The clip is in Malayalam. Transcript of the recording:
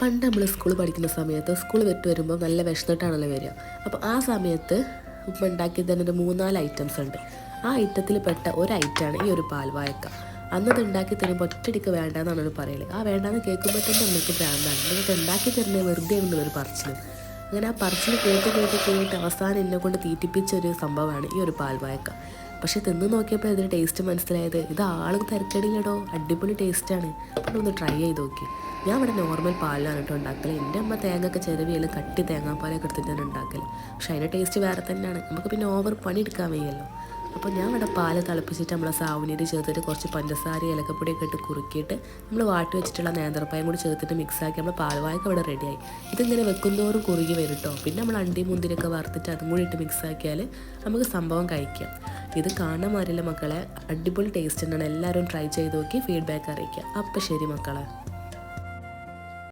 പണ്ട് നമ്മൾ സ്കൂളിൽ പഠിക്കുന്ന സമയത്ത് സ്കൂൾ വിട്ട് വരുമ്പോൾ നല്ല വിശന്നിട്ടാണല്ലോ വരിക. അപ്പോൾ ആ സമയത്ത് ഉമ്മ ഉണ്ടാക്കി തന്നെ ഒരു 3-4 ഐറ്റംസ് ഉണ്ട്. ആ ഐറ്റത്തിൽ പെട്ട ഒരു ഐറ്റമാണ് ഈ ഒരു പാൽവായക്ക. അന്നത് ഉണ്ടാക്കി തരുമ്പോൾ ഒറ്റടിക്ക് വേണ്ടാന്നാണ് അവർ പറയല്. ആ വേണ്ടാന്ന് കേൾക്കുമ്പോൾ തന്നെ നമുക്ക് ഭ്രാന്താണ്. നിങ്ങൾക്ക് ഉണ്ടാക്കി തരുന്നത് വെറുതെ എന്നുള്ളൊരു പറച്ചിലും. അങ്ങനെ ആ പറച്ചിൽ കേട്ട് അവസാനം എന്നെ കൊണ്ട് തീറ്റിപ്പിച്ച ഒരു സംഭവമാണ് ഈ ഒരു പാൽവായക്ക. പക്ഷെ തിന്ന് നോക്കിയപ്പോൾ ഇതിൻ്റെ ടേസ്റ്റ് മനസ്സിലായത് ഇത് ആൾക്ക് തിരക്കടില്ലടോ, അടിപൊളി ടേസ്റ്റാണ്. അപ്പോൾ ഒന്ന് ട്രൈ ചെയ്ത് നോക്കി. ഞാൻ ഇവിടെ നോർമൽ പാലിലാണ് കേട്ടോ ഉണ്ടാക്കല്. എൻ്റെ അമ്മ തേങ്ങയൊക്കെ ചിരവിയിൽ കട്ടി തേങ്ങാപ്പാലൊക്കെ എടുത്തിട്ടാണ് ഉണ്ടാക്കല്. പക്ഷെ അതിൻ്റെ ടേസ്റ്റ് വേറെ തന്നെയാണ്. നമുക്ക് പിന്നെ ഓവർ പണി എടുക്കാൻ വയ്യല്ലോ. അപ്പോൾ ഞാൻ ഇവിടെ പാല് തിളപ്പിച്ചിട്ട് നമ്മളെ സാവുനീര് ചേർത്തിട്ട് കുറച്ച് പഞ്ചസാര ഏലക്കപ്പൊടിയൊക്കെ ഇട്ട് കുറുക്കിയിട്ട് നമ്മൾ വാട്ടി വെച്ചിട്ടുള്ള നേന്ത്രപ്പായം കൂടി ചേർത്തിട്ട് മിക്സാക്കി നമ്മൾ പാൽവായൊക്കെ ഇവിടെ റെഡിയായി. ഇതിങ്ങനെ വെക്കുന്നതോറും കുറുകി വരും കേട്ടോ. പിന്നെ നമ്മൾ അണ്ടി മുന്തിരിയൊക്കെ വറുത്തിട്ട് അതും കൂടി ഇട്ട് മിക്സാക്കിയാൽ നമുക്ക് സംഭവം കഴിക്കാം. ഇത് കാണാൻ മാറില്ല മക്കളെ, അടിപൊളി ടേസ്റ്റ് തന്നെയാണ്. എല്ലാവരും ട്രൈ ചെയ്ത് നോക്കി ഫീഡ്ബാക്ക് അറിയിക്കുക. അപ്പോൾ ശരി മക്കളെ.